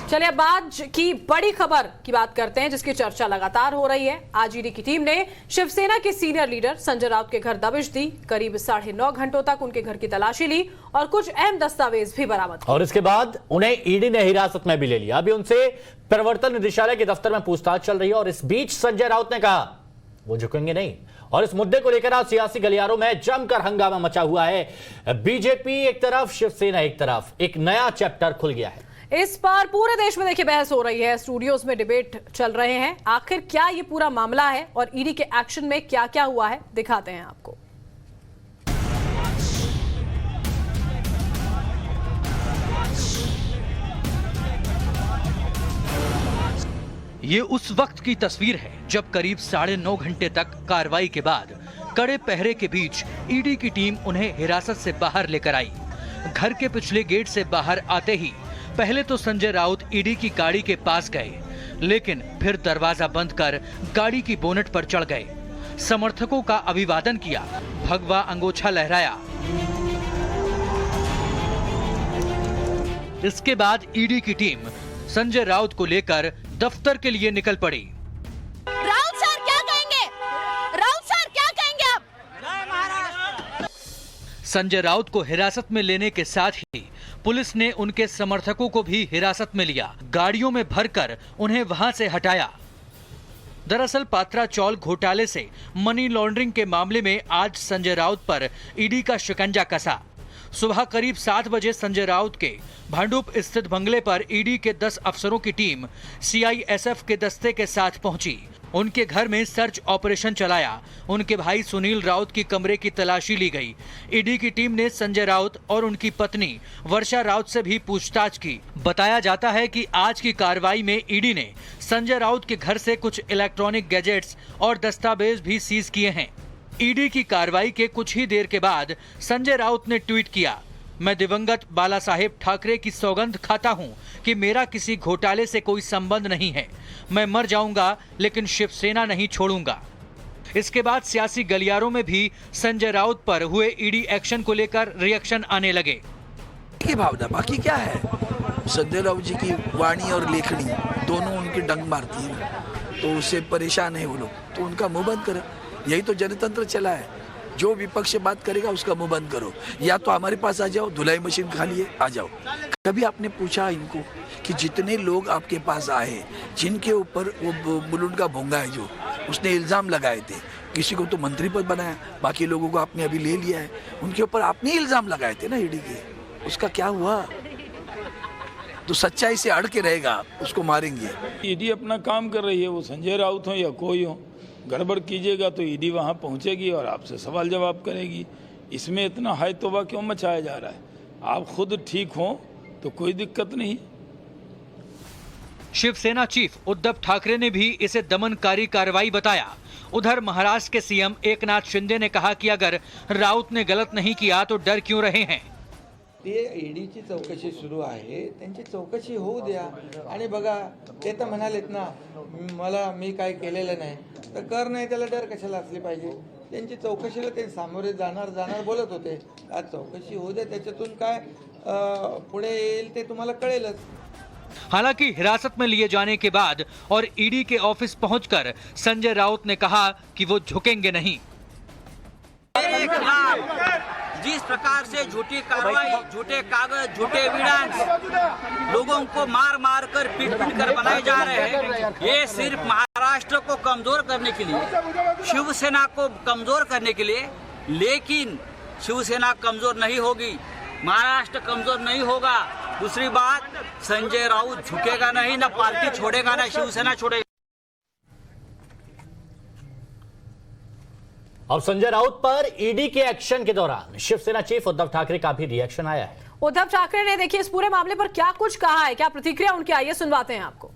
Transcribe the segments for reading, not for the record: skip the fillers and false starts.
चलिए अब आज की बड़ी खबर की बात करते हैं जिसकी चर्चा लगातार हो रही है। आज ईडी की टीम ने शिवसेना के सीनियर लीडर संजय राउत के घर दबिश दी। करीब 9.5 घंटों तक उनके घर की तलाशी ली और कुछ अहम दस्तावेज भी बरामद किए। और इसके बाद उन्हें ईडी ने हिरासत में भी ले लिया। अभी उनसे प्रवर्तन निदेशालय के दफ्तर में पूछताछ चल रही है और इस बीच संजय राउत ने कहा वो झुकेंगे नहीं। और इस मुद्दे को लेकर आज सियासी गलियारों में जमकर हंगामा मचा हुआ है। बीजेपी एक तरफ, शिवसेना एक तरफ, एक नया चैप्टर खुल गया है। इस पर पूरे देश में देखिए बहस हो रही है, स्टूडियोज में डिबेट चल रहे हैं। आखिर क्या ये पूरा मामला है और ईडी के एक्शन में क्या क्या हुआ है, दिखाते हैं आपको। ये उस वक्त की तस्वीर है जब करीब 9.5 घंटे तक कार्रवाई के बाद कड़े पहरे के बीच ईडी की टीम उन्हें हिरासत से बाहर लेकर आई। घर के पिछले गेट से बाहर आते ही पहले तो संजय राउत ईडी की गाड़ी के पास गए, लेकिन फिर दरवाजा बंद कर गाड़ी की बोनट पर चढ़ गए। समर्थकों का अभिवादन किया, भगवा अंगोछा लहराया। इसके बाद ईडी की टीम संजय राउत को लेकर दफ्तर के लिए निकल पड़ी। राउत सर क्या कहेंगे? राउत सर क्या कहेंगे आप? जय महाराज। संजय राउत को हिरासत में लेने के साथ ही पुलिस ने उनके समर्थकों को भी हिरासत में लिया। गाड़ियों में भरकर उन्हें वहां से हटाया। दरअसल पात्रा चौल घोटाले से मनी लॉन्ड्रिंग के मामले में आज संजय राउत पर ईडी का शिकंजा कसा। सुबह करीब 7 बजे संजय राउत के भांडुप स्थित बंगले पर ईडी के 10 अफसरों की टीम सीआईएसएफ के दस्ते के साथ पहुंची। उनके घर में सर्च ऑपरेशन चलाया। उनके भाई सुनील राउत की कमरे की तलाशी ली गई। ईडी की टीम ने संजय राउत और उनकी पत्नी वर्षा राउत से भी पूछताछ की। बताया जाता है कि आज की कार्रवाई में ईडी ने संजय राउत के घर से कुछ इलेक्ट्रॉनिक गैजेट्स और दस्तावेज भी सीज किए हैं। ईडी की कार्रवाई के कुछ ही देर के बाद संजय राउत ने ट्वीट किया, मैं दिवंगत बाला साहेब ठाकरे की सौगंध खाता हूं कि मेरा किसी घोटाले से कोई संबंध नहीं है। मैं मर जाऊंगा लेकिन शिवसेना नहीं छोड़ूंगा। इसके बाद सियासी गलियारों में भी संजय राउत पर हुए ईडी एक्शन को लेकर रिएक्शन आने लगे। की भावना बाकी क्या है, संजय राउत जी की वाणी और लेखनी दोनों उनकी डंग मारती है, तो उससे परेशान है वो लोग, तो उनका मुंह बंद करो। यही तो जनतंत्र चला है, जो विपक्ष से बात करेगा उसका मुंह बंद करो, या तो हमारे पास आ जाओ, धुलाई मशीन खाली है आ जाओ। कभी आपने पूछा इनको कि जितने लोग आपके पास आए जिनके ऊपर वो मुलुंड का भोंगा है जो उसने इल्जाम लगाए थे, किसी को तो मंत्री पद बनाया, बाकी लोगों को आपने अभी ले लिया है, उनके ऊपर आपने इल्जाम लगाए थे ना ईडी के, उसका क्या हुआ? तो सच्चाई से अड़ के रहेगा, उसको मारेंगे। ईडी अपना काम कर रही है, वो संजय राउत हो या कोई हो, गड़बड़ कीजिएगा तो ईडी वहां पहुंचेगी और आपसे सवाल जवाब करेगी। इसमें इतना हाय तौबा क्यों मचाया जा रहा है? आप खुद ठीक हो तो कोई दिक्कत नहीं। शिवसेना चीफ उद्धव ठाकरे ने भी इसे दमनकारी कार्रवाई बताया। उधर महाराष्ट्र के सीएम एकनाथ शिंदे ने कहा कि अगर राउत ने गलत नहीं किया तो डर क्यों रहे हैं। ते ईडीची चौकशी सुरू आहे, त्यांची चौकशी होऊ द्या। आणि बघा ते तर म्हणालेत ना मी काय केलेलं नाही, तर कर नाही त्याला डर कशाला असली पाहिजे। त्यांची चौकशीला ते सामोरे जाणार बोलत होते। आज चौकशी होऊ द्या, त्याच्यातून काय पुढे येईल ते तुम्हाला कळेलच। हालांकि हिरासत में लिए जाने के बाद और ईडी के ऑफिस पहुंचकर संजय राउत ने कहा कि वो झुकेंगे नहीं। जिस प्रकार से झूठी कार्रवाई, झूठे कागज, झूठे एविडेंस लोगों को मार मार कर पीट कर बनाए जा रहे हैं, ये सिर्फ महाराष्ट्र को कमजोर करने के लिए, शिवसेना को कमजोर करने के लिए। लेकिन शिवसेना कमजोर नहीं होगी, महाराष्ट्र कमजोर नहीं होगा। दूसरी बात, संजय राउत झुकेगा नहीं, ना पार्टी छोड़ेगा, ना शिवसेना छोड़ेगा। अब संजय राउत पर ईडी के एक्शन के दौरान शिवसेना चीफ उद्धव ठाकरे का भी रिएक्शन आया है। उद्धव ठाकरे ने देखिए इस पूरे मामले पर क्या कुछ कहा है, क्या प्रतिक्रिया उनकी आई है, सुनवाते हैं आपको।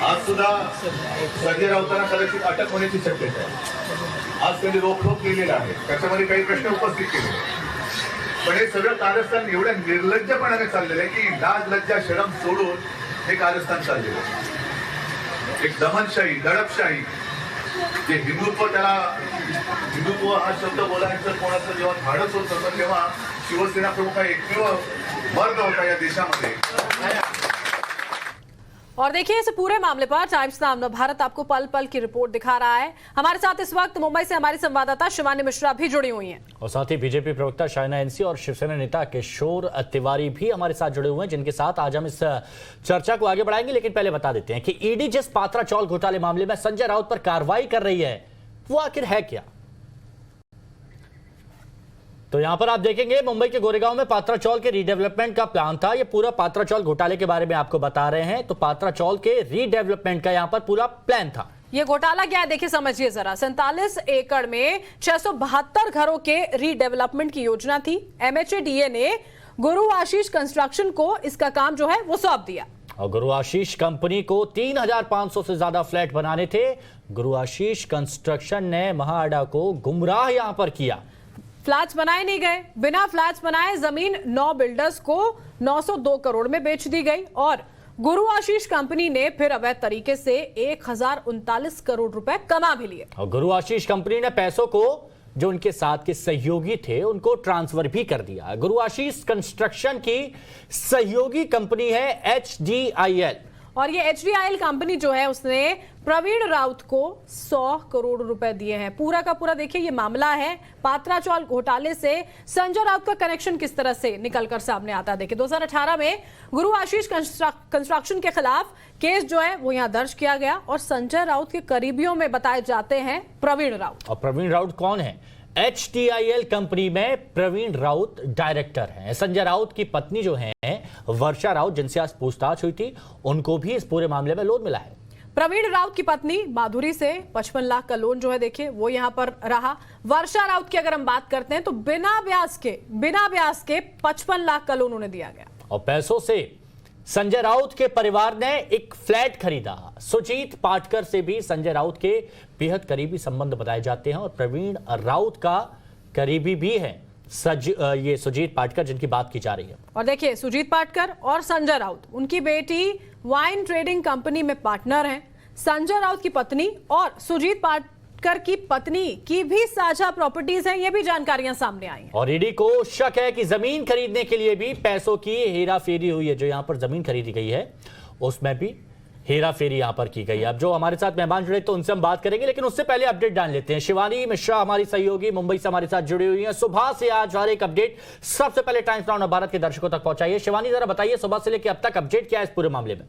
आज सुद्धा संजय राऊतांना कदाचित अटक होण्याची शक्यता आहे। आज त्यांनी रोखोक केलेला आहे, त्याच्यामध्ये काही प्रश्न उपस्थित केले, पण हे सगळं कारस्थान एवढ्या निर्लज्जपणाने चाललेलं आहे की लाज लज्जा शरम सोडून हे कारस्थान चाललेलं आहे। एक दमनशाही, दडपशाही, जे हिंदुत्व, त्याला हिंदुत्व हा शब्द बोलायचं कोणाचं जेव्हा धाडस होत होतं तेव्हा शिवसेना प्रमुख हा एकमेव वर्ग होता या देशामध्ये। और देखिए इस पूरे मामले पर टाइम्स नाउ नवभारत आपको पल पल की रिपोर्ट दिखा रहा है। हमारे साथ इस वक्त मुंबई से हमारी संवाददाता शिवानी मिश्रा भी जुड़ी हुई हैं और साथ ही बीजेपी प्रवक्ता शाइना एनसी और शिवसेना नेता किशोर तिवारी भी हमारे साथ जुड़े हुए हैं, जिनके साथ आज हम इस चर्चा को आगे बढ़ाएंगे। लेकिन पहले बता देते हैं कि ईडी जिस पात्रा चौल घोटाले मामले में संजय राउत पर कार्रवाई कर रही है वो आखिर है क्या। तो यहां पर आप देखेंगे मुंबई के गोरेगांव में पात्रा चौल के रीडेवलपमेंट का प्लान था। ये पूरा पात्रा चौल घोटाले के बारे में आपको बता रहे हैं। तो पात्रा चौल के रीडेवलपमेंट का यहां पर पूरा प्लान था। ये घोटाला क्या है देखिए समझिए जरा। 47 एकड़ में 672 घरों के रीडेवलपमेंट की योजना थी। MHADA ने गुरु आशीष कंस्ट्रक्शन को इसका काम जो है वो सौंप दिया और गुरु आशीष कंपनी को 3500 से ज्यादा फ्लैट बनाने थे। गुरु आशीष कंस्ट्रक्शन ने महाअड्डा को गुमराह यहां पर किया। फ्लैट्स बनाए नहीं गए, बिना फ्लैट्स बनाए जमीन 9 बिल्डर्स को 902 करोड़ में बेच दी गई और गुरु आशीष कंपनी ने फिर अवैध तरीके से 1039 करोड़ रुपए कमा भी लिए। और गुरु आशीष कंपनी ने पैसों को जो उनके साथ के सहयोगी थे उनको ट्रांसफर भी कर दिया। गुरु आशीष कंस्ट्रक्शन की सहयोगी कंपनी है HDIL और ये HDIL कंपनी जो है उसने प्रवीण राउत को 100 करोड़ रुपए दिए हैं। पूरा का पूरा देखिए ये मामला है। पात्रा चौल घोटाले से संजय राउत का कनेक्शन किस तरह से निकलकर सामने आता है देखिए। 2018 में गुरु आशीष कंस्ट्रक्शन के खिलाफ केस जो है वो यहां दर्ज किया गया और संजय राउत के करीबियों में बताए जाते हैं प्रवीण राउत। और प्रवीण राउत कौन है? HDIL कंपनी में प्रवीण राउत डायरेक्टर हैं। संजय राउत की पत्नी जो है वर्षा राउत, जिनसे आज पूछताछ हुई थी, उनको भी इस पूरे मामले में लोन मिला है। प्रवीण राउत की पत्नी माधुरी से 55 लाख का लोन जो है देखिए वो यहां पर रहा। वर्षा राउत की अगर हम बात करते हैं तो बिना ब्याज के 55 लाख का लोन उन्हें दिया गया। और पैसों से संजय राउत के परिवार ने एक फ्लैट खरीदा। सुजीत पाटकर से भी संजय राउत के बेहद करीबी संबंध बताए जाते हैं और प्रवीण राउत का करीबी भी है ये सुजीत पाटकर जिनकी बात की जा रही है। और देखिए सुजीत पाटकर और संजय राउत, उनकी बेटी वाइन ट्रेडिंग कंपनी में पार्टनर हैं। संजय राउत की पत्नी और सुजीत पाटकर की पत्नी की भी साझा प्रॉपर्टीज हैं, ये भी जानकारियां सामने आई हैं। और ईडी को शक है कि जमीन खरीदने के लिए भी पैसों की हेराफेरी हुई है। जो यहां पर जमीन खरीदी गई है उसमें भी हेराफेरी यहां पर की गई है। अब जो हमारे साथ मेहमान जुड़े तो उनसे हम बात करेंगे, लेकिन उससे पहले अपडेट जान लेते हैं। शिवानी मिश्रा हमारी सहयोगी मुंबई से हमारे साथ जुड़ी हुई हैं। सुबह से आज हर एक अपडेट सबसे पहले टाइम्स नाउ भारत के दर्शकों तक पहुंचाइए। शिवानी जरा बताइए सुबह से लेकर अब तक अपडेट क्या है इस पूरे मामले में।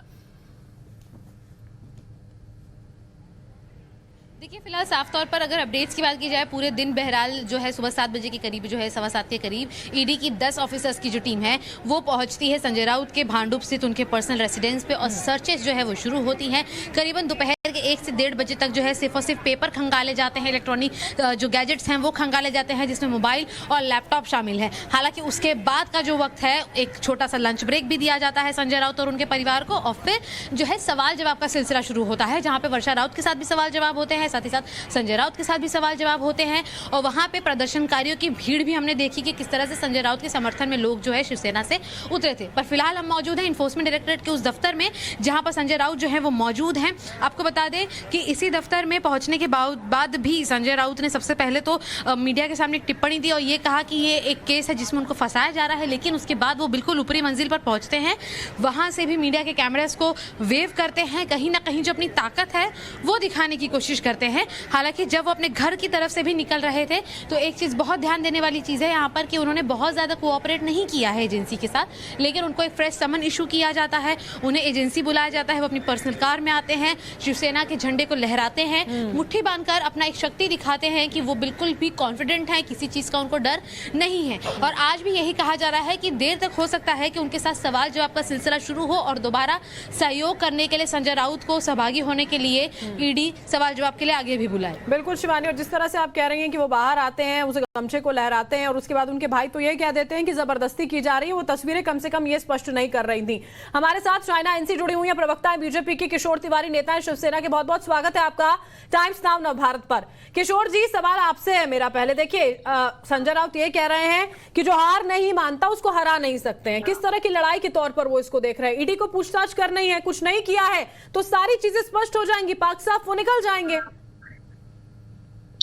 देखिए फिलहाल साफ तौर पर अगर अपडेट्स की बात की जाए, पूरे दिन बहरहाल जो है सुबह 7 बजे के करीब जो है 7:15 के करीब ईडी की 10 ऑफिसर्स की जो टीम है वो पहुंचती है संजय राउत के भांडुप स्थित उनके पर्सनल रेसिडेंस पे और सर्चेस जो है वो शुरू होती हैं। करीबन दोपहर के 1 से 1:30 बजे तक जो है सिर्फ और सिर्फ पेपर खंगाले जाते हैं, इलेक्ट्रॉनिक जो गैजेट्स हैं वो खंगाले जाते हैं जिसमें मोबाइल और लैपटॉप शामिल है। हालांकि उसके बाद का जो वक्त है एक छोटा सा लंच ब्रेक भी दिया जाता है संजय राउत और उनके परिवार को और फिर जो है सवाल जवाब का सिलसिला शुरू होता है, जहां पे वर्षा राउत के साथ भी सवाल जवाब होते हैं, साथ ही साथ संजय राउत के साथ भी सवाल जवाब होते हैं। और वहां पे प्रदर्शनकारियों की भीड़ भी हमने देखी कि किस तरह से संजय राउत के समर्थन में लोग जो है शिवसेना से उतरे थे। पर फिलहाल हम मौजूद हैं इन्फोर्समेंट डायरेक्टरेट के उस दफ्तर में जहां पर संजय राउत जो है वो मौजूद हैं। आपको बता दें कि इसी दफ्तर में पहुंचने के बाद भी संजय राउत ने सबसे पहले तो मीडिया के सामने एक टिप्पणी दी और ये कहा कि ये एक केस है जिसमें उनको फंसाया जा रहा है। लेकिन उसके बाद वो बिल्कुल ऊपरी मंजिल पर पहुंचते हैं, वहां से भी मीडिया के कैमरास को वेव करते हैं, कहीं ना कहीं जो अपनी ताकत है वो दिखाने की कोशिश करते हैं। हालांकि जब वो अपने घर की तरफ से भी निकल रहे थे तो एक चीज बहुत ध्यान देने वाली चीज है यहाँ पर कि उन्होंने बहुत ज्यादा कोऑपरेट नहीं किया है एजेंसी के साथ, लेकिन उनको एक फ्रेश समन इशू किया जाता है, उन्हें एजेंसी बुलाया जाता है, वो अपनी पर्सनल कार में आते हैं, शिवसेना के झंडे को लहराते हैं, मुट्ठी बांधकर अपना एक शक्ति दिखाते हैं कि वो बिल्कुल भी कॉन्फिडेंट है, किसी चीज का उनको डर नहीं है। और आज भी यही कहा जा रहा है कि देर तक हो सकता है कि उनके साथ सवाल जवाब का सिलसिला शुरू हो और दोबारा सहयोग करने के लिए संजय राउत को सहभागी होने के लिए ईडी सवाल जवाब के लिए आगे भी बुलाए। बिल्कुल शिवानी, और जिस तरह से आप कह रही हैं कि वो बाहर आते हैं, उस गमछे को लहराते हैं और उसके बाद उनके भाई तो ये कह देते हैं कि जबरदस्ती की जा रही है, वो तस्वीरें कम से कम ये स्पष्ट नहीं कर रही थी। हमारे साथ शाइना एनसी जुड़ी हुई है, प्रवक्ता है बीजेपी की, किशोर तिवारी नेता है शिवसेना के। बहुत बहुत स्वागत है आपका टाइम्स नाउ नवभारत पर। किशोर जी, सवाल आपसे है मेरा। पहले देखिए संजय राउत ये कह रहे हैं कि जो हार नहीं मानता उसको हरा नहीं सकते हैं। किस तरह की लड़ाई के तौर पर वो इसको देख रहे हैं? ईडी को पूछताछ करनी है, कुछ नहीं किया है तो सारी चीजें स्पष्ट हो जाएंगी, पाक साफ वो निकल जाएंगे।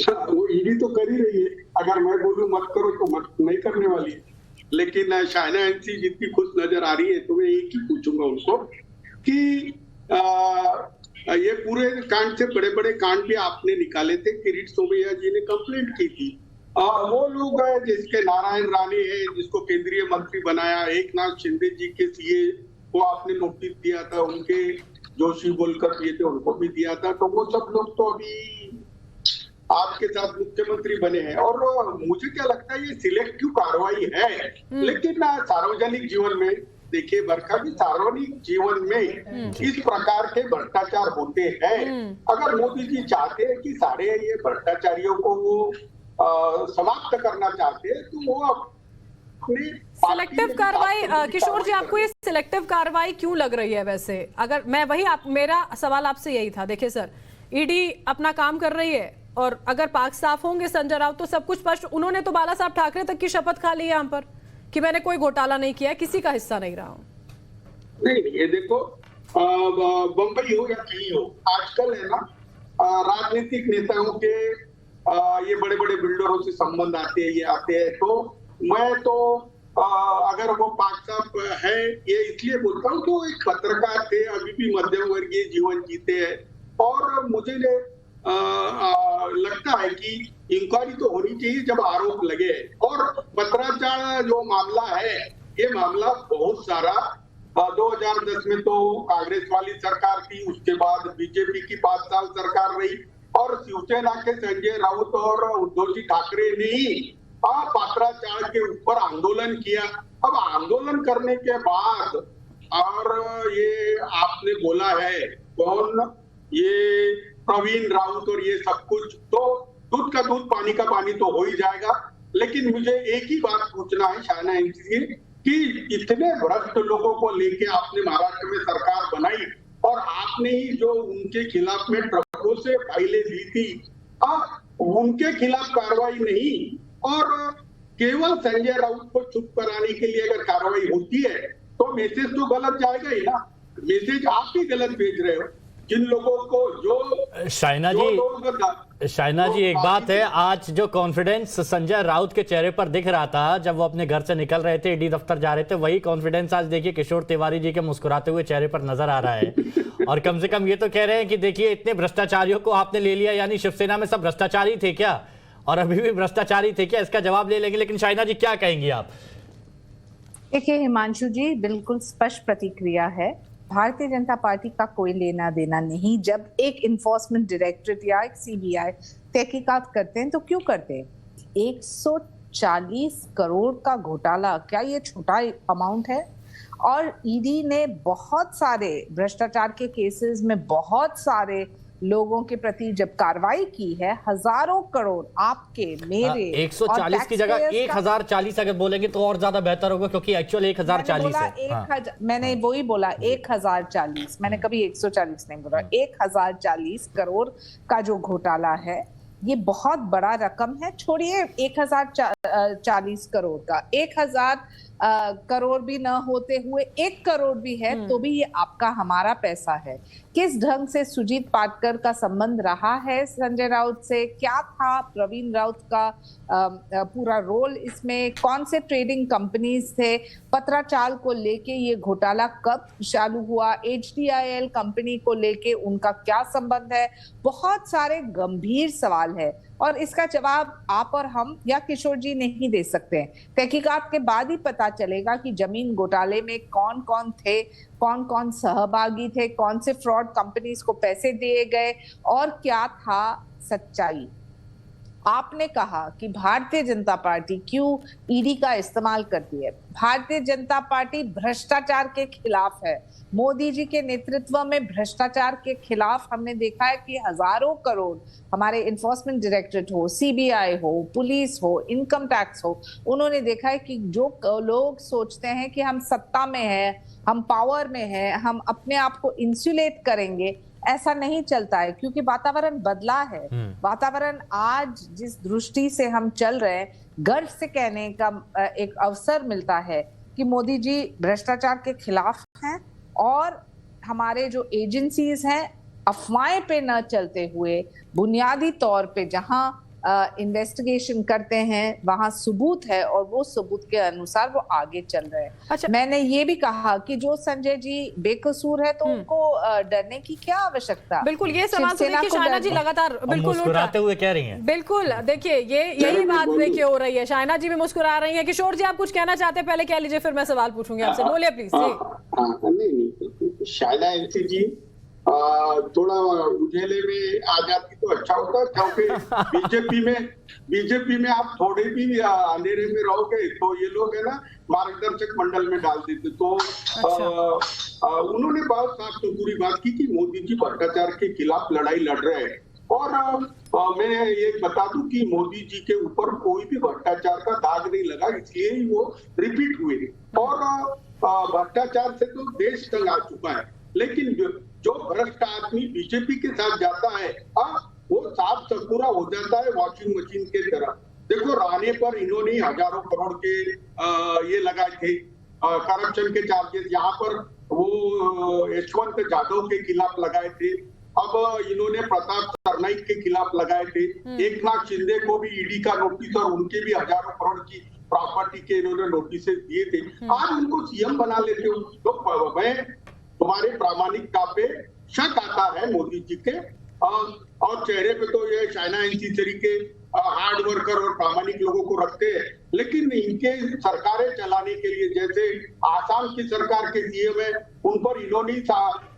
वो ईडी तो कर ही रही है, अगर मैं बोलूं मत करो तो मत नहीं करने वाली है। लेकिन शाइना एनसी जितनी खुश नजर आ रही है तो मैं एक ही पूछूंगा उनको कि ये पूरे कांड से बड़े बड़े कांड भी आपने निकाले थे। किरीट सोमैया जी ने कंप्लेंट की थी। वो लोग है जिसके नारायण राणे है, जिसको केंद्रीय मंत्री बनाया, एकनाथ शिंदे जी के सीए को आपने नोटिस दिया था, उनके जोशी बोलकर दिए थे, उनको भी दिया था। तो वो सब लोग तो अभी आपके साथ मुख्यमंत्री बने हैं। और मुझे क्या लगता है ये सिलेक्टिव कार्रवाई है, लेकिन सार्वजनिक जीवन में देखिए बरखा भी, सार्वजनिक जीवन में इस प्रकार के भ्रष्टाचार होते हैं। अगर मोदी जी चाहते हैं कि सारे ये भ्रष्टाचारियों को वो समाप्त करना चाहते हैं तो वो अपने सिलेक्टिव कार्रवाई, किशोर जी आपको ये सिलेक्टिव कार्रवाई क्यों लग रही है वैसे? अगर मैं वही मेरा सवाल आपसे यही था। देखिए सर, ईडी अपना काम कर रही है और अगर पाक साफ होंगे संजय राउत तो सब कुछ स्पष्ट। उन्होंने तो बाला साहब ठाकरे तक की शपथ खा ली है हम पर कि मैंने कोई घोटाला नहीं किया, किसी का हिस्सा नहीं रहा हूं। नहीं, ये देखो बंबई हो या कहीं हो, आजकल है ना राजनीतिक नेताओं के ये बड़े बड़े बिल्डरों से संबंध आते हैं, ये आते हैं। तो मैं तो अगर वो पाक साहब है, ये इसलिए बोलता हूँ तो एक पत्रकार थे, अभी भी मध्यम वर्गीय जीवन जीते हैं। और मुझे लगता है कि इंक्वायरी तो होनी चाहिए जब आरोप लगे। और पत्राचार जो मामला है, ये मामला बहुत सारा 2010 में तो कांग्रेस वाली सरकार थी, उसके बाद बीजेपी की 5 साल सरकार रही और शिवसेना के संजय राउत और उद्धव जी ठाकरे ने ही पत्राचार के ऊपर आंदोलन किया। अब आंदोलन करने के बाद और ये आपने बोला है कौन, ये प्रवीण राउत और ये सब कुछ, तो दूध का दूध पानी का पानी तो हो ही जाएगा। लेकिन मुझे एक ही बात पूछना है शाहना एमसी कि इतने भ्रष्ट लोगों को लेके आपने महाराष्ट्र में सरकार बनाई और आपने ही जो उनके खिलाफ में ट्रकों से फाइलें दी थी, उनके खिलाफ कार्रवाई नहीं और केवल संजय राउत को चुप कराने के लिए अगर कार्रवाई होती है तो मैसेज तो गलत जाएगा ही ना। मैसेज आप ही गलत भेज रहे हो जिन लोगों को जो शाइना जी एक बात है, आज जो कॉन्फिडेंस संजय राउत के चेहरे पर दिख रहा था जब वो अपने घर से निकल रहे थे, ईडी दफ्तर जा रहे थे, वही कॉन्फिडेंस आज देखिए किशोर तिवारी जी के मुस्कुराते हुए चेहरे पर नजर आ रहा है। और कम से कम ये तो कह रहे हैं कि देखिए इतने भ्रष्टाचारियों को आपने ले लिया, यानी शिवसेना में सब भ्रष्टाचारी थे क्या और अभी भी भ्रष्टाचारी थे क्या, इसका जवाब ले लेंगे। लेकिन शाइना जी क्या कहेंगी आप? देखिए हिमांशु जी, बिल्कुल स्पष्ट प्रतिक्रिया है। भारतीय जनता पार्टी का कोई लेना देना नहीं। जब एक इन्फोर्समेंट डायरेक्टरेट या एक सीबीआई तहकीकात करते हैं तो क्यों करते हैं? 140 करोड़ का घोटाला, क्या ये छोटा अमाउंट है? और ईडी ने बहुत सारे भ्रष्टाचार के केसेस में बहुत सारे लोगों के प्रति जब कार्रवाई की है, हजारों करोड़ आपके मेरे 140 की जगह 1040 अगर बोलेंगे तो और ज्यादा बेहतर होगा, क्योंकि एक्चुअल 1040 है। मैंने वही बोला 1040, मैंने कभी 140 नहीं बोला। 1040 करोड़ का जो घोटाला है ये बहुत बड़ा रकम है। छोड़िए 1040 करोड़ का, 1000 करोड़ भी न होते हुए 1 करोड़ भी है तो भी ये आपका हमारा पैसा है। किस ढंग से सुजीत पाटकर का संबंध रहा है संजय राउत से, क्या था प्रवीण राउत का पूरा रोल इसमें, कौन से ट्रेडिंग कंपनीज थे, पत्राचार को लेके ये घोटाला कब चालू हुआ, HDIL कंपनी को लेके उनका क्या संबंध है, बहुत सारे गंभीर सवाल है और इसका जवाब आप और हम या किशोर जी नहीं दे सकते हैं। तहकीकात के बाद ही पता चलेगा कि जमीन घोटाले में कौन कौन थे, कौन कौन सहभागी थे, कौन से फ्रॉड कंपनीज को पैसे दिए गए और क्या था सच्चाई। आपने कहा कि भारतीय जनता पार्टी क्यों ईडी का इस्तेमाल करती है। भारतीय जनता पार्टी भ्रष्टाचार के खिलाफ है। मोदी जी के नेतृत्व में भ्रष्टाचार के खिलाफ हमने देखा है कि हजारों करोड़ हमारे इन्फोर्समेंट डायरेक्टरेट हो, सीबीआई हो, पुलिस हो, इनकम टैक्स हो, उन्होंने देखा है कि जो लोग सोचते हैं कि हम सत्ता में है, हम पावर में है, हम अपने आप को इंसुलेट करेंगे, ऐसा नहीं चलता है क्योंकि वातावरण बदला है। वातावरण आज जिस दृष्टि से हम चल रहे हैं, गर्व से कहने का एक अवसर मिलता है कि मोदी जी भ्रष्टाचार के खिलाफ हैं और हमारे जो एजेंसीज हैं अफवाहें पे न चलते हुए बुनियादी तौर पे जहां इन्वेस्टिगेशन करते हैं, वहां सबूत है और वो सबूत के अनुसार वो आगे चल रहे हैं। अच्छा। मैंने ये भी कहा कि जो संजय जी बेकसूर है तो उनको डरने की क्या आवश्यकता। बिल्कुल, ये सवाल तो शिवसेना देखिए को शायना जी डरने- लगातार बिल्कुल उठ रहा मुस्कुराते हुए कह रही हैं। बिल्कुल, देखिए यही बात देखिए हो रही है। शायना जी भी मुस्कुरा रही है। किशोर जी, आप कुछ कहना चाहते हैं? पहले कह लीजिए, फिर मैं सवाल पूछूंगी आपसे। बोलिए प्लीज। नहीं, शायदा एनसी जी थोड़ा उजेले में आ जाती तो अच्छा होता, क्योंकि बीजेपी में आप थोड़े भी अंधेरे में रहोगे तो ये लोग है ना मार्गदर्शक मंडल में डाल देते। तो उन्होंने बहुत साफ सुथरी बात की कि मोदी जी भ्रष्टाचार के खिलाफ लड़ाई लड़ रहे हैं। और मैं ये बता दूं कि मोदी जी के ऊपर कोई भी भ्रष्टाचार का दाग नहीं लगा, इसलिए ही वो रिपीट हुए। और भ्रष्टाचार से तो देश तंग आ चुका है, लेकिन जो भ्रष्ट आदमी बीजेपी के साथ जाता है वो साफ सकुरा हो जाता है वॉशिंग मशीन के तरह। देखो, राणे पर इन्होंने हजारों करोड़ के ये लगाए थे करप्शन के चार्जेस, यहाँ पर वो यशवंत जाधव के खिलाफ लगाए थे, अब इन्होंने प्रताप सरनाइक के खिलाफ लगाए थे। एकनाथ शिंदे को भी ईडी का नोटिस और उनके भी हजारों करोड़ की प्रॉपर्टी के इन्होंने नोटिस दिए थे। आज उनको सीएम बना लेते हो तो मैं तुम्हारे प्रामाणिकता पे शक आता है मोदी जी के। और चेहरे पे तो ये शायना एनसी तरीके हार्ड वर्कर और प्रामाणिक लोगों को रखते हैं, लेकिन इनके सरकारें चलाने के लिए, जैसे आसाम की सरकार के सीएम है, उन पर इन्होंने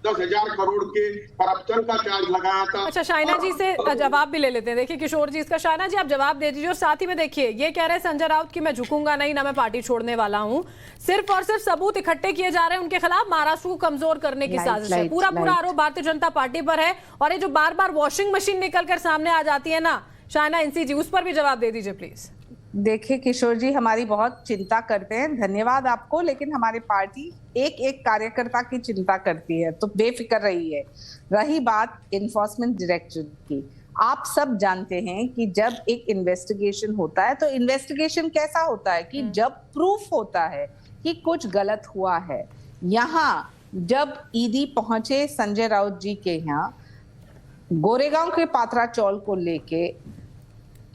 10,000 करोड़ के करप्शन का चार्ज लगाया था। अच्छा, शायना जी से जवाब भी ले लेते हैं। देखिए किशोर जी, इसका शायना जी आप जवाब दे दीजिए। और साथ ही में देखिए, ये कह रहे हैं संजय राउत कि मैं झुकूंगा नहीं, ना मैं पार्टी छोड़ने वाला हूं। सिर्फ और सिर्फ सबूत इकट्ठे किए जा रहे हैं उनके खिलाफ, महाराष्ट्र को कमजोर करने की साजिश है। पूरा आरोप भारतीय जनता पार्टी पर है। और ये जो बार बार वॉशिंग मशीन निकल कर सामने आ जाती है ना शायना एनसी जी, उस पर भी जवाब दे दीजिए प्लीज। देखिए किशोर जी, हमारी बहुत चिंता करते हैं, धन्यवाद आपको, लेकिन हमारी पार्टी एक एक कार्यकर्ता की चिंता करती है, तो बेफिक्र रहिए। रही बात इन्फोर्समेंट डायरेक्टरेट की, आप सब जानते हैं कि जब एक इन्वेस्टिगेशन होता है तो इन्वेस्टिगेशन कैसा होता है कि जब प्रूफ होता है कि कुछ गलत हुआ है। यहाँ जब ईडी पहुंचे संजय राउत जी के यहाँ, गोरेगांव के पात्रा चौल को लेके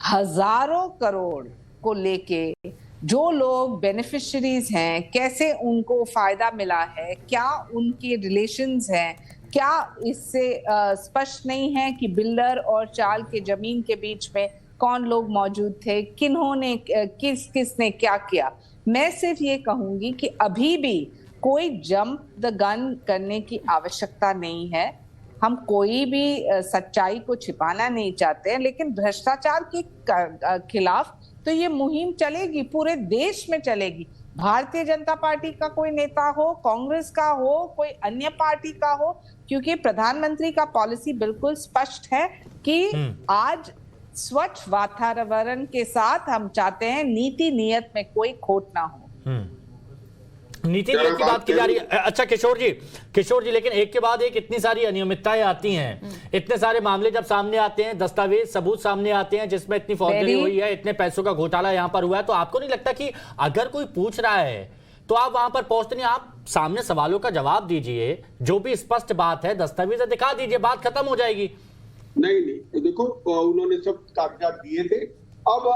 हजारों करोड़ को लेके जो लोग बेनिफिशियरीज हैं, कैसे उनको फायदा मिला है, क्या उनके रिलेशंस हैं, क्या इससे स्पष्ट नहीं है कि बिल्डर और चाल के जमीन के बीच में कौन लोग मौजूद थे, किन्होंने किसने क्या किया। मैं सिर्फ ये कहूंगी कि अभी भी कोई जंप द गन करने की आवश्यकता नहीं है। हम कोई भी सच्चाई को छिपाना नहीं चाहते हैं, लेकिन भ्रष्टाचार के खिलाफ तो ये मुहिम चलेगी, पूरे देश में चलेगी। भारतीय जनता पार्टी का कोई नेता हो, कांग्रेस का हो, कोई अन्य पार्टी का हो, क्योंकि प्रधानमंत्री का पॉलिसी बिल्कुल स्पष्ट है कि आज स्वच्छ वातावरण के साथ हम चाहते हैं नीति नियत में कोई खोट ना हो। नीति नियत की बात की जा रही है। अच्छा किशोर जी, लेकिन एक के बाद एक इतनी सारी अनियमितताएं आती हैं, इतने सारे मामले जब सामने आते हैं, दस्तावेज सबूत सामने आते हैं जिसमें इतनी फौजदारी हुई है, इतने पैसों का घोटाला यहां पर हुआ है, तो आपको नहीं लगता कि अगर कोई पूछ रहा है तो आप वहां पर पहुंचते नहीं, आप सामने सवालों का जवाब दीजिए, जो भी स्पष्ट बात है दस्तावेज दिखा दीजिए, बात खत्म हो जाएगी। नहीं, देखो उन्होंने सब कागजात दिए थे, अब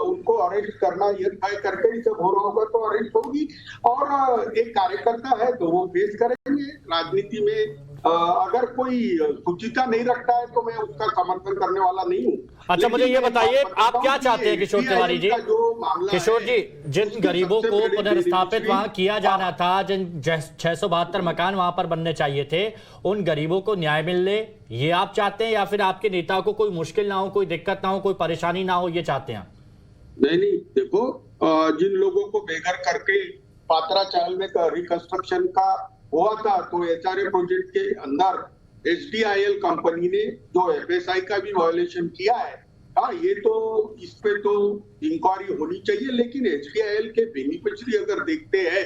उनको अरेस्ट करना ये तय करके ही सब हो रहा होगा तो अरेस्ट होगी। और एक कार्यकर्ता है तो वो पेश करेंगे। राजनीति में अगर कोई सुचिता नहीं रखता है तो मैं उसका समर्थन करने वाला नहीं हूँ। अच्छा, मुझे ये बताइए आप क्या चाहते हैं किशोर तिवारी जी? किशोर जी, जिन गरीबों को पुनर्स्थापित वहां किया जाना था, जिन 672 मकान वहां पर बनने चाहिए थे, उन गरीबों को न्याय मिले, ये आप चाहते हैं, या फिर आपके नेता को कोई मुश्किल ना हो, कोई दिक्कत ना हो, कोई परेशानी ना हो, ये चाहते हैं? नहीं, देखो जिन लोगों को बेघर करके पात्रा चाल में रिकंस्ट्रक्शन का हुआ था, तो एचआरए प्रोजेक्ट के अंदर एचडीआईएल कंपनी ने जो एफएसआई का भी वायलेशन किया है, ये तो इस पे तो इंक्वायरी होनी चाहिए। लेकिन एचडीआईएल के बेनिफिशियरी अगर देखते हैं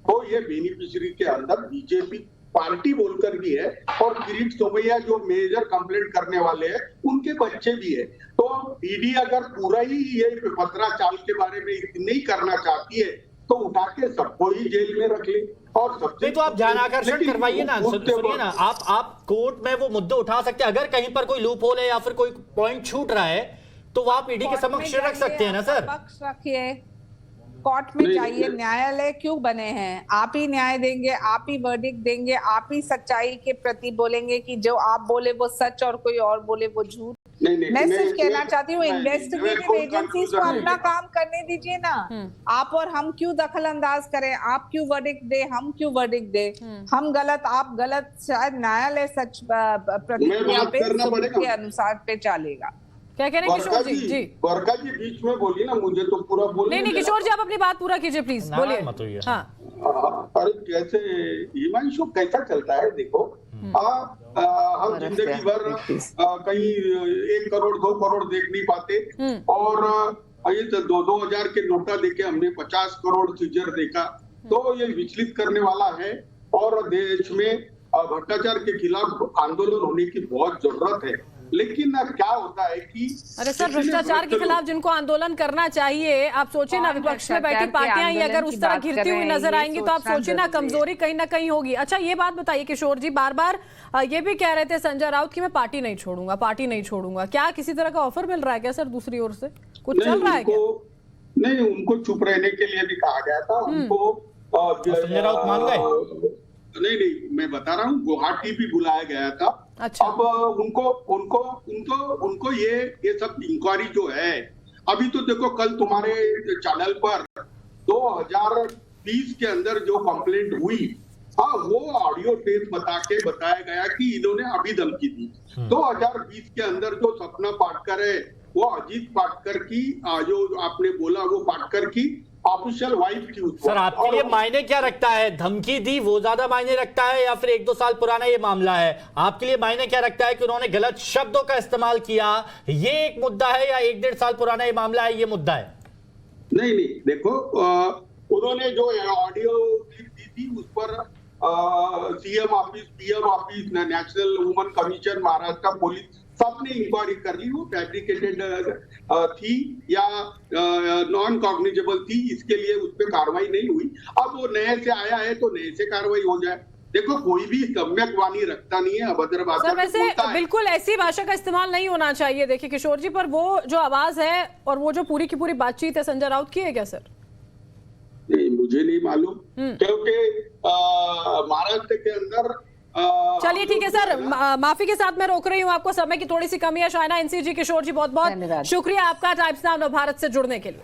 तो ये बेनिफिशियरी के अंदर बीजेपी पार्टी बोलकर भी है, और किरीट सोमैया जो मेजर कंप्लेंट करने वाले हैं उनके बच्चे भी है। तो ईडी अगर पूरा ही ये पत्रा चाल के बारे में नहीं करना चाहती है तो उठा के सबको ही जेल में रख ले। और सबसे तो आप ध्यान आकर्षण करवाइए ना, सुनिए ना, आप कोर्ट में वो मुद्दे उठा सकते हैं। अगर कहीं पर कोई लूप होल है या फिर कोई पॉइंट छूट रहा है तो वो आप ईडी के समक्ष रख सकते हैं ना सर। पक्ष रखिए, कोर्ट में जाइए, न्यायालय क्यों बने हैं? आप ही न्याय देंगे, आप ही वर्डिक्ट देंगे, आप ही सच्चाई के प्रति बोलेंगे कि जो आप बोले वो सच और कोई और बोले वो झूठ। मैं सिर्फ कहना चाहती हूँ इन्वेस्टिगेटिव एजेंसीज को अपना काम करने दीजिए ना। आप और हम क्यों दखल अंदाज करें? आप क्यों वर्डिक्ट दे, हम क्यों वर्डिक्ट दे? हम गलत, आप गलत, शायद न्यायालय सच प्रतिक्रिया पे सबूत के अनुसार पे चलेगा। क्या कह रहे हैं किशोर जी? जी वर्षा जी बीच में बोलिए ना, मुझे तो पूरा बोलने नहीं किशोर जी आप अपनी बात पूरा कीजिए प्लीज, बोलिए। हाँ अरे कैसे ईमान शो कैसा चलता है देखो, हम जिंदगी भर कहीं 1 करोड़ 2 करोड़ देख नहीं पाते, और ये 2,000 के नोटा देके हमने 50 करोड़ सीजर देखा, तो ये विचलित करने वाला है। और देश में भ्रष्टाचार के खिलाफ आंदोलन होने की बहुत जरूरत है, लेकिन क्या होता है कि अरे सर भ्रष्टाचार के खिलाफ जिनको आंदोलन करना चाहिए, आप सोचिए ना विपक्ष में बैठी पार्टियां ही अगर उस तरह घिरती हुई नजर आएंगी तो आप सोचिए ना कमजोरी कहीं ना कहीं होगी। अच्छा ये बात बताइए किशोर जी, बार बार ये भी कह रहे थे संजय राउत कि मैं पार्टी नहीं छोड़ूंगा, क्या किसी तरह का ऑफर मिल रहा है क्या सर दूसरी ओर से? कुछ चल रहा है क्या? नहीं, उनको चुप रहने के लिए भी कहा गया था, उनको संजय राउत मान गए? नहीं मैं बता रहा हूँ, गुवाहाटी भी बुलाया गया था। अच्छा। अब उनको ये सब इंक्वायरी जो है, अभी तो देखो कल तुम्हारे चैनल पर 2020 के अंदर जो कंप्लेंट हुई, वो ऑडियो टेप बताया गया कि इन्होंने अभी धमकी दी। 2020 के अंदर जो सपना पाटकर है वो अजीत पाटकर की, जो आपने बोला वो पाटकर की ऑफिशियल वाइफ थी उसको। सर आपके लिए मायने क्या रखता है, धमकी दी वो ज्यादा मायने रखता है या फिर 1-2 साल पुराना ये मामला है? आपके लिए मायने क्या रखता है कि उन्होंने गलत शब्दों का इस्तेमाल किया, ये एक मुद्दा है, या 1-1.5 साल पुराना ये मामला है, ये मुद्दा है? नहीं देखो, उन्होंने जो ऑडियो दी थी उस पर CM office, PM office, national women commission, Maharashtra police सबने इंक्वायरी कर ली, वो फैब्रिकेटेड थी या नॉन कॉग्निजेबल थी, इसके लिए उस पर कार्रवाई नहीं हुई। अब वो नए से आया है तो नए से कार्रवाई हो जाए। देखो कोई भी सम्यक वाणी रखता नहीं है, अभद्र भाषा वैसे बिल्कुल ऐसी भाषा का इस्तेमाल नहीं होना चाहिए। देखिए किशोर जी, पर वो जो आवाज है और वो जो पूरी की पूरी बातचीत है संजय राउत की है क्या सर? नहीं मुझे नहीं मालूम, क्योंकि महाराष्ट्र के अंदर चलिए ठीक है सर, माफी के साथ मैं रोक रही हूँ आपको, समय की थोड़ी सी कमी है। शायना NC जी, किशोर जी बहुत बहुत शुक्रिया आपका टाइम्स नाउ नवभारत से जुड़ने के लिए।